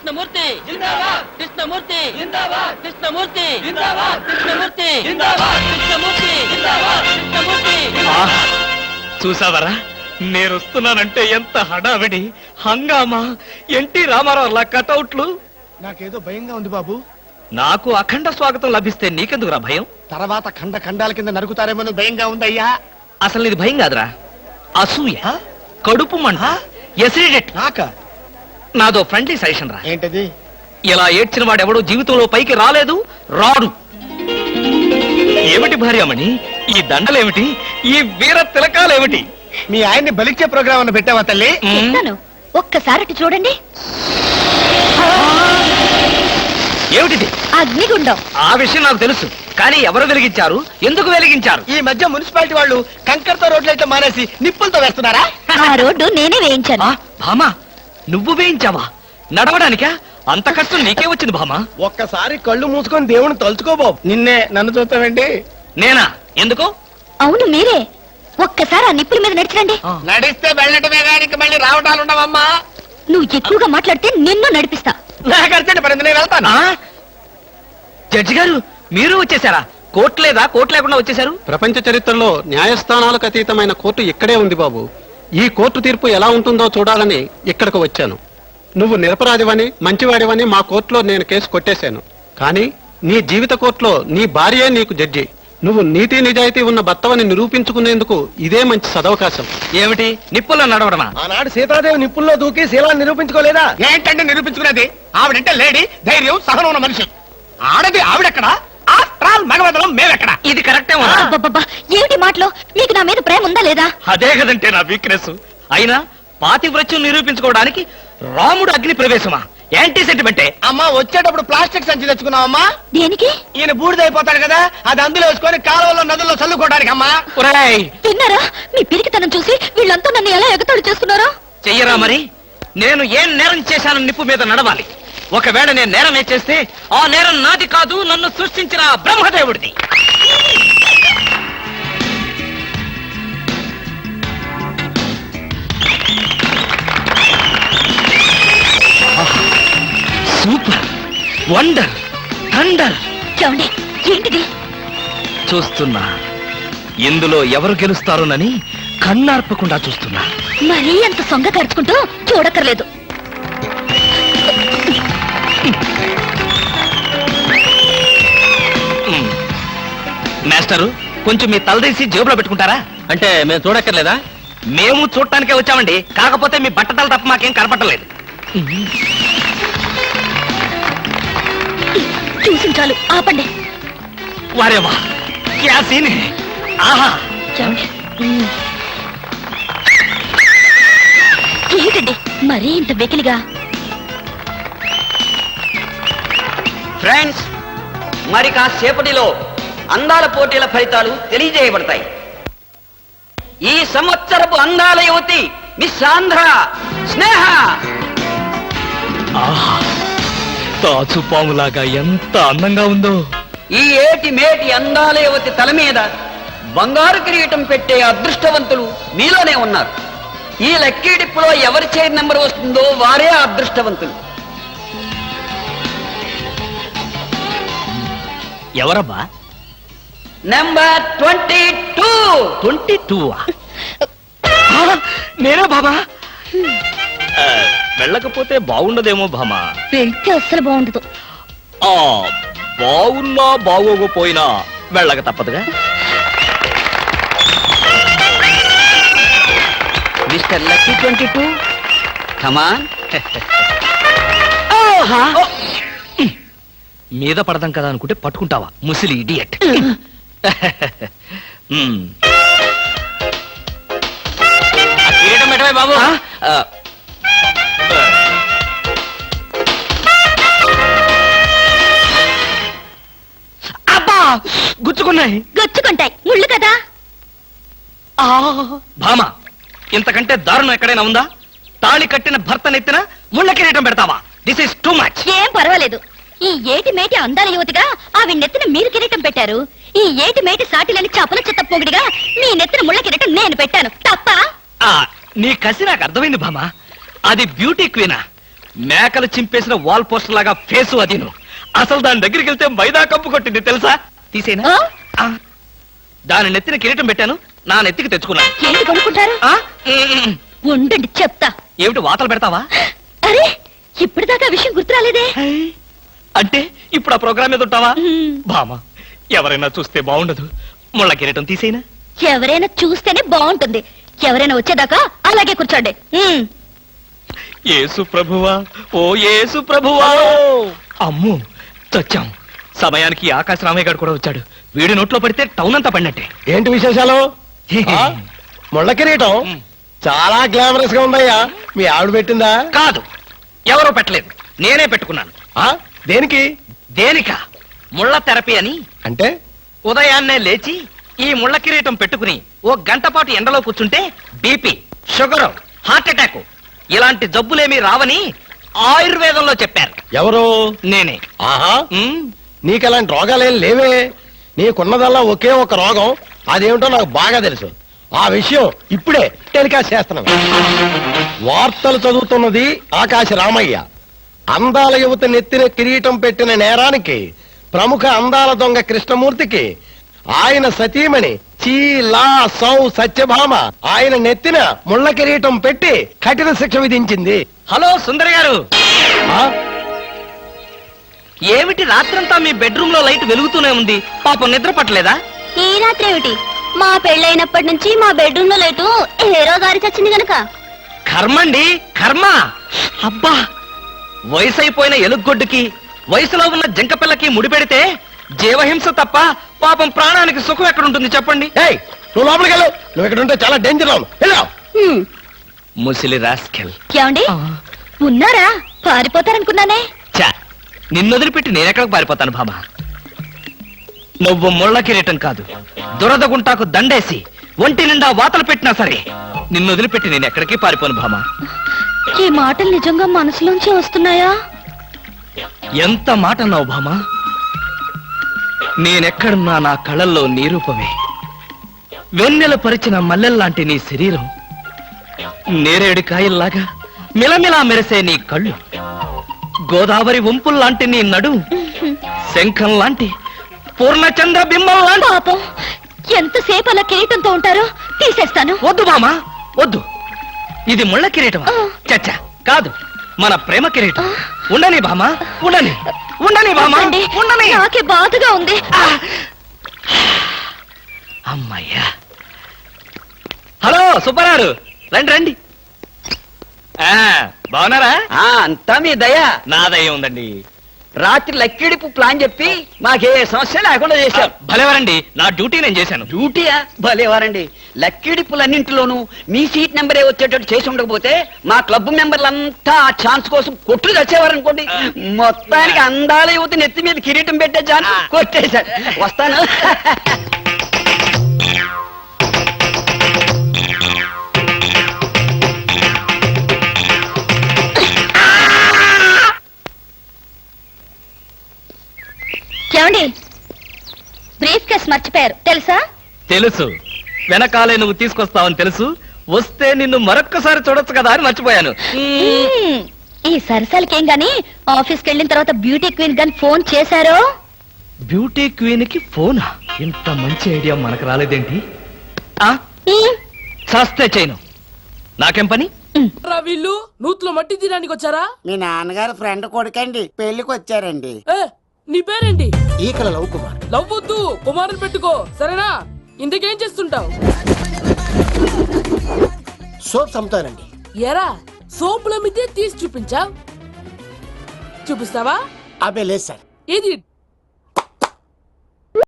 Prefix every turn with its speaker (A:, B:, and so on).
A: కృష్ణమూర్తి జిందాబాద్, కృష్ణమూర్తి జిందాబాద్, కృష్ణమూర్తి జిందాబాద్, కృష్ణమూర్తి జిందాబాద్, కృష్ణమూర్తి జిందాబాద్, కృష్ణమూర్తి.
B: చూసావరా, నేను వస్తున్నానంటే ఎంత హడావిడి హంగామా. ఎన్టీ రామారావు కటౌట్లు.
C: నాకేదో భయంగా ఉంది బాబు.
B: నాకు అఖండ స్వాగతం లభిస్తే నీకెందుకురా భయం?
C: తర్వాత ఖండ ఖండాల కింద నరుకుతారేమో భయంగా ఉందయ్యా.
B: అసలు ఇది భయం కాదురా, అసూయ, కడుపు మంట, ఎసిడిటీ. నాదో ఫ్రెండ్లీ సజెషన్ రా.
C: ఏంటది?
B: ఇలా ఏడ్చిన వాడెవడో జీవితంలో పైకి రాలేదు, రాడు. ఏమిటి భార్యమణి ఈ దండలేమిటి, ఈ వీర తిలకాలేమిటి?
C: మీ ఆయన్ని బలిచ్చే ప్రోగ్రామ్ అన్న పెట్టావా తల్లి?
D: ఒక్కసారి చూడండి.
B: ఏమిటిది?
D: అగ్నిగుండం.
B: ఆ విషయం నాకు తెలుసు, కానీ ఎవరు వెలిగించారు, ఎందుకు వెలిగించారు?
C: ఈ మధ్య మున్సిపాలిటీ వాళ్ళు కంకర్తో రోడ్లైతే మానేసి నిప్పులతో వేస్తున్నారా?
D: ఆ రోడ్డు నేనే వేయించాను.
B: భామా, నువ్వు వేయించావా? నడవడానికా? అంత కష్టం నీకే వచ్చింది భామా?
C: ఒక్కసారి కళ్ళు మూసుకొని దేవుని తలుచుకో బాబు. నిన్నే నన్ను చూస్తావేంటి?
B: నేనా? ఎందుకు?
D: అవును మీరే. ఒక్కసారి ఆ నిప్పుల మీద నడిచిరండి.
C: నడిస్తే వెళ్ళటమే కానీ మళ్ళీ రావటాలు ఉండవమ్మా.
D: నువ్వు ఎక్కువగా మాట్లాడితే నిన్ను నడిపిస్తా.
C: నాకర్చండి పరింది, నేను వెళ్తాను.
B: జడ్జి గారు, మీరు వచ్చేసారా? కోర్టు లేదా? కోర్టు లేకుండా వచ్చేసారు?
E: ప్రపంచ చరిత్రలో న్యాయస్థానాలకు అతీతమైన కోర్టు ఇక్కడే ఉంది బాబు. ఈ కోర్టు తీర్పు ఎలా ఉంటుందో చూడాలని ఇక్కడికి వచ్చాను. నువ్వు నిరపరాధివని, మంచివాడివని మా కోర్టులో నేను కేసు కొట్టేశాను. కానీ నీ జీవిత కోర్టులో నీ భార్యే నీకు జడ్జి. నువ్వు నీతి నిజాయితీ ఉన్న భర్తవని నిరూపించుకునేందుకు ఇదే మంచి సదవకాశం.
B: ఏమిటి, నిప్పుల్లో నడవడమా?
C: ఆనాడు సీతాదేవి నిప్పుల్లో దూకి శీలాన్ని నిరూపించుకోలేదా? ఏంటంటే నిరూపించుకునేది? ఆవిడంటే లేడీ, ధైర్యం, సహనం ఉన్న మనిషి. ఆడది ఆవిడెక్కడ, మగవదలం మేమెక్కడ?
B: ఇది కరెక్టే.
D: అబ్బబ్బబ్బా, ఏమిటి మాటలో? మీకు నా మీద ప్రేమ ఉందా లేదా?
B: అదే కదంటే నా వీక్నెస్. అయినా పాతివ్రత్యం నిరూపించుకోవడానికి రాముడు అగ్ని ప్రవేశమా? యాంటీ సెంటిమెంటే.
C: అమ్మా, వచ్చేటప్పుడు ప్లాస్టిక్ సంచి తెచ్చుకున్నావమ్మా.
D: దేనికి?
C: ఈయన బూడిదైపోతాడు కదా, అది అందులో వేసుకొని కాలువల్లో నదుల్లో చల్లుకోవడానికి అమ్మా.
D: తిన్నారా? మీ పిరికితనం చూసి వీళ్ళంతా నన్ను ఎలా ఎగతాళి చేస్తున్నారో.
B: చెయ్యరా మరి? నేను ఏం నేరం చేశానని నిప్పు మీద నడవాలి. ఒకవేళ నేను నేరం చేస్తే ఆ నేరం నాది కాదు, నన్ను సృష్టించిన బ్రహ్మదేవుడిది. Super, wonder, thunder.
D: చూడండి, ఏంటిది?
B: చూస్తున్నా, ఇందులో ఎవరు గెలుస్తారోనని కన్నార్పకుండా చూస్తున్నా.
D: మరీ అంత సొంగ ఖర్చుకుంటూ చూడక్కర్లేదు.
B: మాస్టరు, కొంచెం మీ తలదీసి జేబులో పెట్టుకుంటారా?
E: అంటే మేము చూడక్కర్లేదా?
B: మేము చూడటానికే వచ్చామండి, కాకపోతే మీ బట్టతల తప్ప మాకేం కనపట్టలేదు.
D: చూసి చాలు, ఆపండి.
B: వారేవా, క్యా సీన్ హై. ఆహా,
D: ఏంటండి మరీ ఇంత వెకిలిగా?
A: ఫ్రెండ్స్, మరి కాసేపటిలో అందాల పోటీల ఫలితాలు తెలియజేయబడతాయి. ఈ సంవత్సరపు అందాల యువతి మిస్ ఆంధ్ర స్నేహ.
B: తాచుపాములాగా ఎంత అందంగా ఉందో.
A: ఈ ఏటి మేటి అందాల యువతి తల మీద బంగారు కిరీటం పెట్టే అదృష్టవంతులు మీలోనే ఉన్నారు. ఈ లక్కీ డిప్పులో ఎవరి చైర్ నెంబర్ వస్తుందో వారే అదృష్టవంతులు.
B: ఎవరబ్బా?
A: నెంబర్ 22.
B: 22? నేనే బాబా. వెళ్ళకపోతే బాగుండదేమో భామా.
D: వెళ్తే అస్సలు బాగుండదు.
B: బాగున్నా బాగోకపోయినా వెళ్ళక తప్పదుగా.
A: మిస్టర్ లక్కీ 22, కమాన్.
B: మీద పడదాం కదా అనుకుంటే పట్టుకుంటావా, ముసిలి ఇడియట్.
A: కిరీటం పెట్టవే బాబు.
B: అబ్బా, గుచ్చుకున్నాయి.
D: గచ్చుకుంటాయి, ముళ్ళు కదా.
B: భామా, ఇంతకంటే దారుణం ఎక్కడైనా ఉందా? తాళి కట్టిన భర్త నెత్తిన ముళ్ళ కిరీటం పెడతావా? This is too much.
D: ఏం పర్వాలేదు. ఈ ఏటి మేటి అందాల యువతిగా ఆవి నెత్తిన మీరు కిరీటం పెట్టారు. ఈ ఏటి మేటి సాటిలని చపల చెత్త పొగిడిగా మీ నెత్తిన ముళ్ళ కిరీటం నేను పెట్టాను. తప్ప?
B: నీ కసి నాకు అర్థమైంది భామా. అది బ్యూటీ క్వీనా? మేకలు చింపేసిన వాల్ పోస్టర్ లాగా ఫేసు అది నువ్వు. అసలు దాని దగ్గరికి వెళ్తే మైదా కప్పు కొట్టింది తెలుసా? తీసేనా?
D: ఆ?
B: ఆ. దాని నెత్తిన కిరీటం పెట్టాను, నా నెత్తికి తెచ్చుకున్నాను.
D: ఏంటి కొనుక్కుంటారు?
B: ఆ? ఉమ్.
D: ఉండండి చెప్తా.
B: ఏమిటి వాతలు పెడతావా?
D: అరే ఇప్పటిదాకా విషయం గుర్తురాలేదే.
B: అంటే ఇప్పుడు ఆ ప్రోగ్రామ్ మీద ఉంటావా?
D: మ్మ్.
B: బామా, ఎవరైనా చూస్తే బాగుండదు. ముళ్ళ కిరీటం తీసేనా?
D: ఎవరైనా చూస్తేనే బాగుంటుంది. ఎవరైనా వచ్చేదాకా అలాగే కూర్చోండి.
B: యేసు ప్రభువా, ఓ యేసు ప్రభువా. అమ్ము, చచ్చాం. సమయానికి ఆకాశ రామయ్య గారు కూడా వచ్చాడు. వీడి నోట్లో పడితే టౌన్ అంతా పడినట్టే.
C: ఏంటి విశేషాలు? ఆ? ముళ్ళ కిరీటం చాలా గ్లామరస్ గా ఉందయ్యా. మీ ఆవిడ పెట్టిందా?
B: కాదు, ఎవరో పెట్టలేదు, నేనే పెట్టుకున్నాను.
C: ఆ? దేనికి?
B: దేనిక? ముళ్ళ థెరపీ అని.
C: అంటే
B: ఉదయాన్నే లేచి ఈ ముళ్ళ కిరీటం పెట్టుకుని ఓ గంట పాటు ఎండలో కూర్చుంటే బీపీ, షుగర్, హార్ట్ అటాక్ ఇలాంటి జబ్బులేమీ రావని ఆయుర్వేదంలో చెప్పారు.
C: ఎవరు?
B: నేనే.
C: ఆహా,
B: ఉమ్,
C: నీకు అలాంటి రోగాలేం లేవే. నీకున్నదల్లా ఒకే ఒక రోగం, అదేమిటో నాకు బాగా తెలుసు. ఆ విషయం ఇప్పుడే టెలికాస్ట్ చేస్తున్నాను. వార్తలు చదువుతున్నది ఆకాశ రామయ్య. అందాల యువత నెత్తిన కిరీటం పెట్టిన నేరానికి ప్రముఖ అందాల దొంగ కృష్ణమూర్తికి ఆయన సతీమణి చీలా సౌ సత్యభామ ఆయన నెత్తిన ముళ్ళ కిరీటం పెట్టి కఠిన శిక్ష విధించింది.
B: హలో సుందరి గారు,
C: ఆ?
B: ఏమిటి రాత్రంతా మీ బెడ్రూమ్ లో లైట్ వెలుగుతూనే ఉంది? పాపం నిద్ర పట్టలేదా?
D: ఈ రాత్రి ఏమిటి? మా పెళ్ళైనప్పటి నుంచి మా బెడ్రూమ్ లో లేటు హీరో గారి చచ్చింది గనక.
B: కర్మండి, కర్మ. అబ్బా, వయసు అయిపోయిన ఎలుగొడ్డుకి వయసులో ఉన్న జంకపిల్లకి ముడిపెడితే జీవహింస తప్ప పాపం ప్రాణానికి సుఖం ఎక్కడుంటుంది చెప్పండి?
C: ఏయ్, నువ్వు లోపలికి వెళ్ళు. నువ్వు ఇక్కడ ఉంటే చాలా డేంజర్ అవును. వెళ్ళు.
B: ముసిలి రాస్కెల్.
D: ఏమండి ఉన్నారా? పారిపోతారనుకున్నానే.
B: చా, నిన్నొదిలిపెట్టి నేనెక్కడికి పారిపోతాను బాబా? నువ్వు ముళ్ళ కిరీటం కాదు, దురద గుంటాకు దండేసి ఒంటి నిండా వాతలు పెట్టినా సరే నిన్ను వదిలిపెట్టి నేను ఎక్కడికి పారిపోను భామా.
D: ఈ మాటలు నిజంగా మనసులోంచి వస్తున్నాయా?
B: ఎంత మాట అన్నావు భామా. నేనెక్కడున్నా నా కళ్ళల్లో నీ రూపమే. వెన్నెల పరిచిన మల్లెల్లాంటి నీ శరీరం, నేరేడు కాయల్లాగా మిలమిలా మెరిసే నీ కళ్ళు, గోదావరి వంపుల్లాంటి నీ నడు, శంఖం లాంటి పూర్ణచంద్ర బింబం లాంటి.
D: పాపం ఎంతసేపు అలా కిరీటంతో ఉంటారో తీసేస్తాను.
B: వద్దు బామా, వద్దు. ఇది ముళ్ళ కిరీటమా? చచ్చా, కాదు, మన ప్రేమ కిరీటం. ఉండని బామా, ఉండని, ఉండని బామా,
D: వద్దండి,
B: ఉండని.
D: నాకే బాధగా ఉంది.
B: అమ్మయ్యా. హలో సుబ్బారావు, రండి రండి. బాగున్నారా?
A: అంతా మీ దయ.
B: నా దయ ఉందండి.
A: రాత్రి లక్కిడిపు ప్లాన్ చెప్పి మాకే సమస్య లేకుండా చేశారు.
B: భలేవారండి, నా డ్యూటీ నేను చేశాను.
A: డ్యూటీయా? భలేవారండి. లక్కిడిపులన్నింటిలోనూ మీ సీట్ నెంబరే వచ్చేటట్టు చేసి ఉండకపోతే మా క్లబ్ మెంబర్లంతా ఆ ఛాన్స్ కోసం కొట్టులు తెచ్చేవారనుకోండి. మొత్తానికి అందాల యువతి నెత్తి మీద కిరీటం పెట్టే ఛాన్స్ కొట్టేశారు. వస్తాను.
D: ఏమండి బ్రీఫ్ కేస్ మర్చిపోయారు తెలుసా?
B: తెలుసు, వెనకాలే నువ్వు తీసుకొస్తావని తెలుసు. వస్తే నిన్ను మరొక్కసారి చూడొచ్చు కదా అని మర్చిపోయాను.
D: ఈ సరసాలకేం గాని ఆఫీస్కి వెళ్ళిన తర్వాత బ్యూటీ క్వీన్ గాని ఫోన్ చేశారో?
B: బ్యూటీ క్వీన్ కి ఫోనా? ఇంత మంచి ఐడియా మనకు రాలేదేంటి? చస్తే చేయను, నాకేం పని?
F: వీళ్ళు నూతులో మట్టి తీయడానికి వచ్చారా?
G: మీ నాన్నగారు ఫ్రెండ్ కొడుకండి, పెళ్లికి వచ్చారండి.
F: నీ పేరేంటి?
C: ఈకల లవ్ కుమార్.
F: లవ్వొద్దు, కుమారుని పెట్టుకో, సరేనా? ఇంతకేం చేస్తుంటావు?
C: సోప్స్ అమ్ముతానండి.
F: ఎరా సోపుల మీద తీసి చూపించావు? చూపిస్తావా?
C: అబ్బే లేదు సార్.
F: ఏది